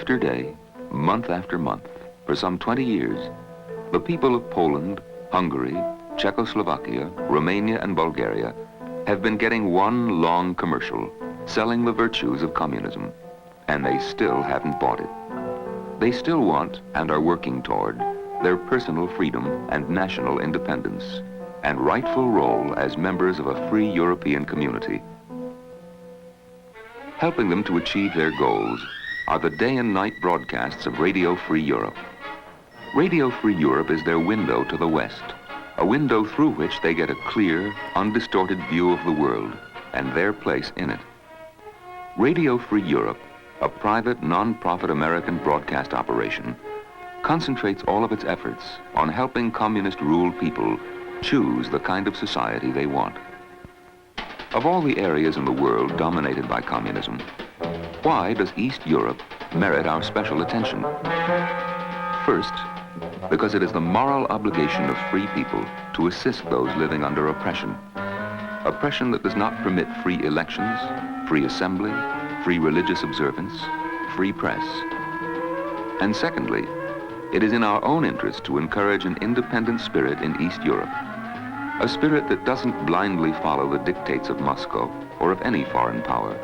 after day, month after month, for some 20 years, the people of Poland, Hungary, Czechoslovakia, Romania, and Bulgaria have been getting one long commercial selling the virtues of communism, and they still haven't bought it. They still want, and are working toward, their personal freedom and national independence, and rightful role as members of a free European community. Helping them to achieve their goals are the day and night broadcasts of Radio Free Europe. Radio Free Europe is their window to the West, a window through which they get a clear, undistorted view of the world and their place in it. Radio Free Europe, a private, non-profit American broadcast operation, concentrates all of its efforts on helping communist-ruled people choose the kind of society they want. Of all the areas in the world dominated by communism, why does East Europe merit our special attention? First, because it is the moral obligation of free people to assist those living under oppression. Oppression that does not permit free elections, free assembly, free religious observance, free press. And secondly, it is in our own interest to encourage an independent spirit in East Europe, a spirit that doesn't blindly follow the dictates of Moscow or of any foreign power,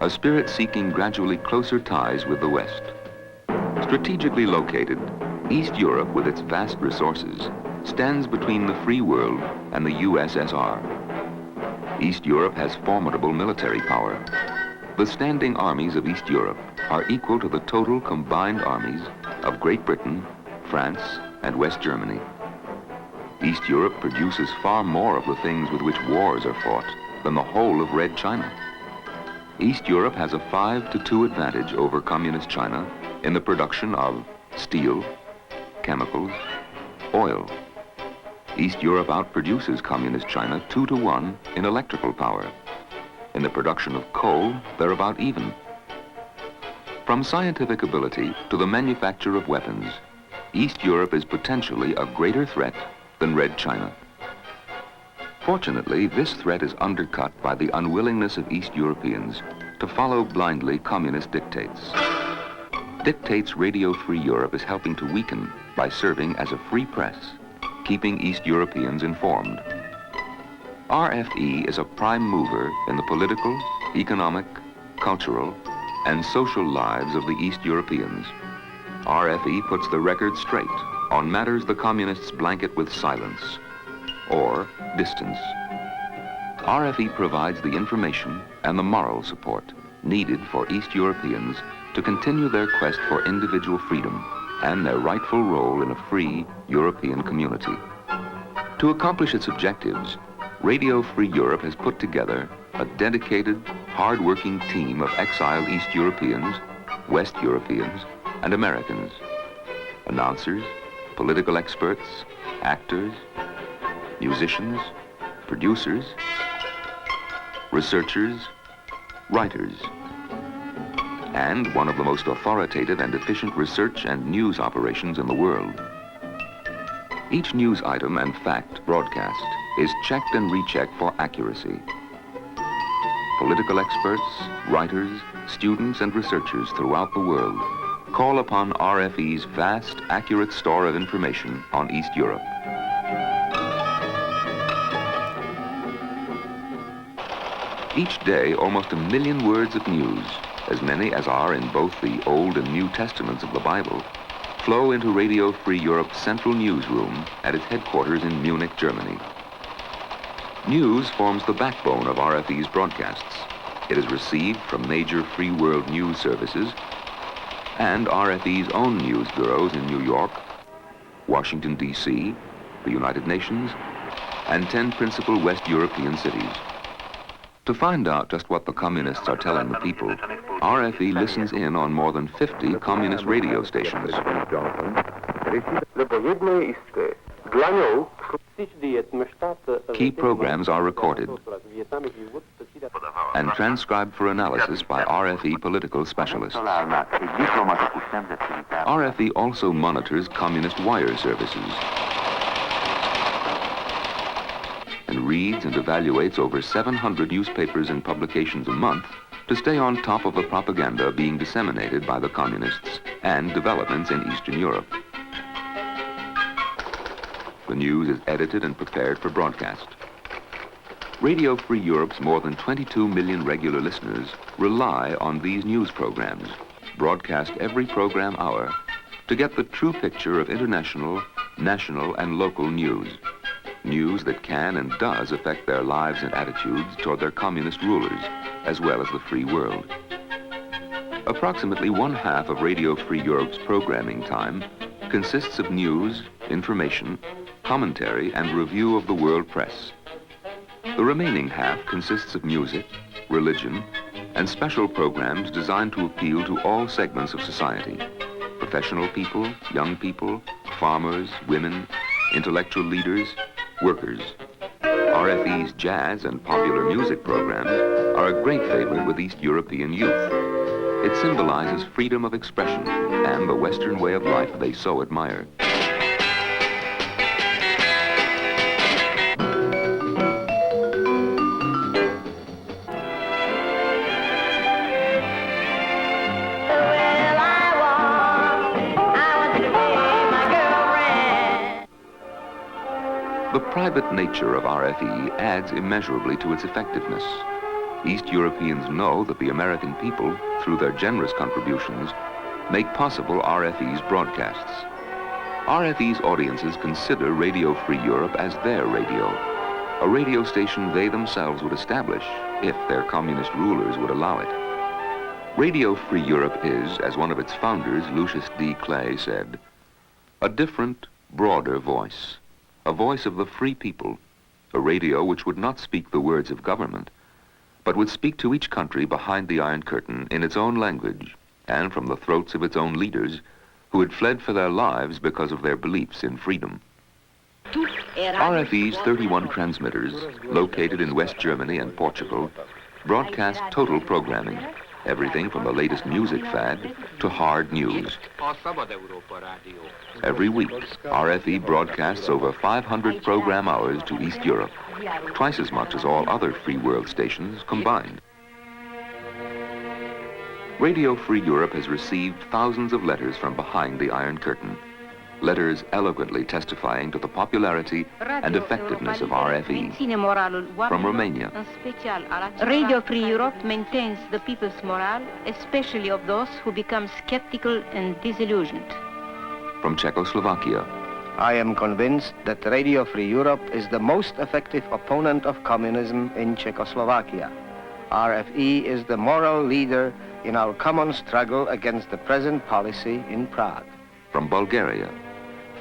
a spirit seeking gradually closer ties with the West. Strategically located, East Europe, with its vast resources, stands between the free world and the USSR. East Europe has formidable military power. The standing armies of East Europe are equal to the total combined armies of Great Britain, France, and West Germany. East Europe produces far more of the things with which wars are fought than the whole of Red China. East Europe has a 5-2 advantage over Communist China in the production of steel, chemicals, oil. East Europe outproduces Communist China 2-1 in electrical power. In the production of coal, they're about even. From scientific ability to the manufacture of weapons, East Europe is potentially a greater threat than Red China. Fortunately, this threat is undercut by the unwillingness of East Europeans to follow blindly communist dictates. Dictates Radio Free Europe is helping to weaken by serving as a free press, keeping East Europeans informed. RFE is a prime mover in the political, economic, cultural, and social lives of the East Europeans. RFE puts the record straight on matters the communists blanket with silence or distance. RFE provides the information and the moral support needed for East Europeans to continue their quest for individual freedom and their rightful role in a free European community. To accomplish its objectives, Radio Free Europe has put together a dedicated, hard-working team of exiled East Europeans, West Europeans, and Americans. Announcers, political experts, actors, musicians, producers, researchers, writers, and one of the most authoritative and efficient research and news operations in the world. Each news item and fact broadcast is checked and rechecked for accuracy. Political experts, writers, students, and researchers throughout the world call upon RFE's vast, accurate store of information on East Europe. Each day, almost 1 million words of news, as many as are in both the Old and New Testaments of the Bible, flow into Radio Free Europe's central newsroom at its headquarters in Munich, Germany. News forms the backbone of RFE's broadcasts. It is received from major free world news services and RFE's own news bureaus in New York, Washington, D.C., the United Nations, and 10 principal West European cities. To find out just what the communists are telling the people, RFE listens in on more than 50 communist radio stations. Key programs are recorded and transcribed for analysis by RFE political specialists. RFE also monitors communist wire services and reads and evaluates over 700 newspapers and publications a month to stay on top of the propaganda being disseminated by the communists and developments in Eastern Europe. The news is edited and prepared for broadcast. Radio Free Europe's more than 22 million regular listeners rely on these news programs, broadcast every program hour, to get the true picture of international, national, and local news. News that can and does affect their lives and attitudes toward their communist rulers, as well as the free world. Approximately 1/2 of Radio Free Europe's programming time consists of news, information, commentary, and review of the world press. The remaining half consists of music, religion, and special programs designed to appeal to all segments of society: professional people, young people, farmers, women, intellectual leaders, workers. RFE's jazz and popular music programs are a great favorite with East European youth. It symbolizes freedom of expression and the Western way of life they so admire. The private nature of RFE adds immeasurably to its effectiveness. East Europeans know that the American people, through their generous contributions, make possible RFE's broadcasts. RFE's audiences consider Radio Free Europe as their radio, a radio station they themselves would establish if their communist rulers would allow it. Radio Free Europe is, as one of its founders, Lucius D. Clay, said, a different, broader voice. A voice of the free people, a radio which would not speak the words of government, but would speak to each country behind the Iron Curtain in its own language and from the throats of its own leaders who had fled for their lives because of their beliefs in freedom. RFE's 31 transmitters, located in West Germany and Portugal, broadcast total programming, everything from the latest music fad to hard news. Every week, RFE broadcasts over 500 program hours to East Europe, twice as much as all other free world stations combined. Radio Free Europe has received thousands of letters from behind the Iron Curtain, letters eloquently testifying to the popularity and effectiveness of RFE. From Romania, Radio Free Europe maintains the people's morale, especially of those who become skeptical and disillusioned. From Czechoslovakia, I am convinced that Radio Free Europe is the most effective opponent of communism in Czechoslovakia. RFE is the moral leader in our common struggle against the present policy in Prague. From Bulgaria,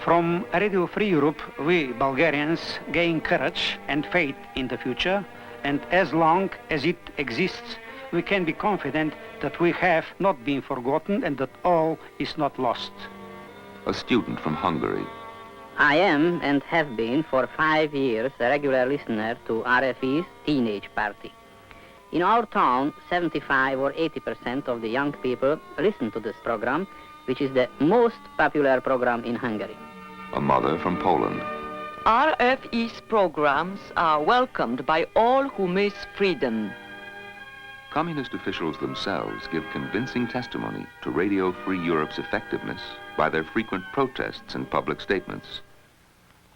from Radio Free Europe, we Bulgarians gain courage and faith in the future, and as long as it exists, we can be confident that we have not been forgotten and that all is not lost. A student from Hungary. I am and have been for 5 years a regular listener to RFE's Teenage Party. In our town, 75 or 80% of the young people listen to this program, which is the most popular program in Hungary. A mother from Poland. RFE's programs are welcomed by all who miss freedom. Communist officials themselves give convincing testimony to Radio Free Europe's effectiveness by their frequent protests and public statements.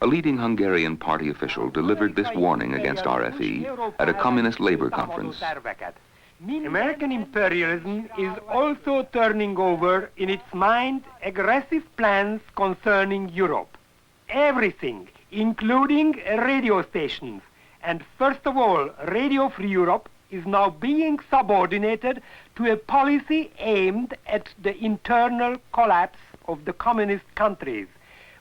A leading Hungarian party official delivered this warning against RFE at a communist labor conference. American imperialism is also turning over in its mind aggressive plans concerning Europe. Everything, including radio stations, and first of all, Radio Free Europe, is now being subordinated to a policy aimed at the internal collapse of the communist countries.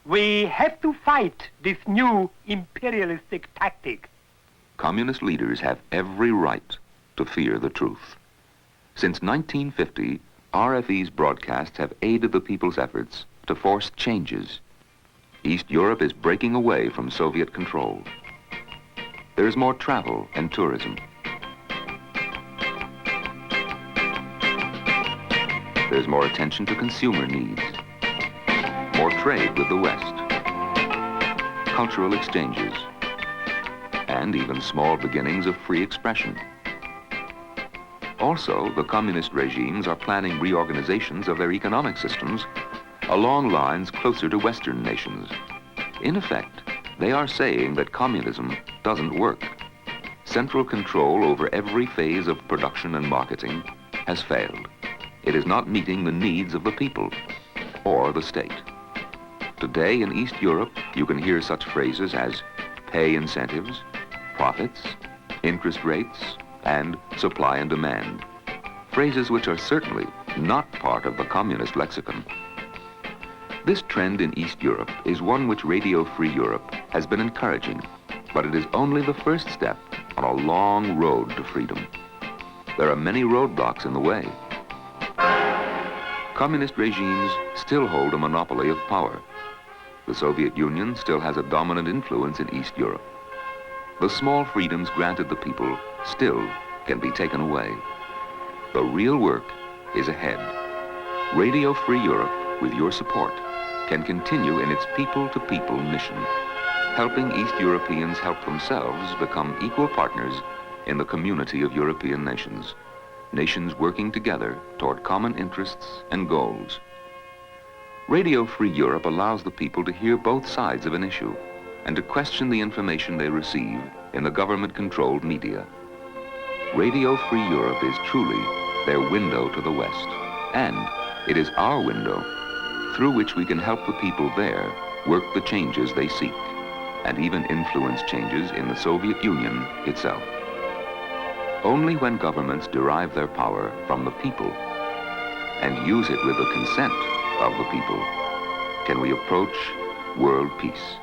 We have to fight this new imperialistic tactic. Communist leaders have every right to fear the truth. Since 1950, RFE's broadcasts have aided the people's efforts to force changes. East Europe is breaking away from Soviet control. There is more travel and tourism. There's more attention to consumer needs, more trade with the West, cultural exchanges, and even small beginnings of free expression. Also, the communist regimes are planning reorganizations of their economic systems along lines closer to Western nations. In effect, they are saying that communism doesn't work. Central control over every phase of production and marketing has failed. It is not meeting the needs of the people or the state. Today in East Europe, you can hear such phrases as pay incentives, profits, interest rates, and supply and demand. Phrases which are certainly not part of the communist lexicon. This trend in East Europe is one which Radio Free Europe has been encouraging, but it is only the first step on a long road to freedom. There are many roadblocks in the way. Communist regimes still hold a monopoly of power. The Soviet Union still has a dominant influence in East Europe. The small freedoms granted the people still can be taken away. The real work is ahead. Radio Free Europe, with your support, can continue in its people-to-people mission, helping East Europeans help themselves become equal partners in the community of European nations, nations working together toward common interests and goals. Radio Free Europe allows the people to hear both sides of an issue and to question the information they receive in the government-controlled media. Radio Free Europe is truly their window to the West, and it is our window through which we can help the people there work the changes they seek, and even influence changes in the Soviet Union itself. Only when governments derive their power from the people and use it with the consent of the people can we approach world peace.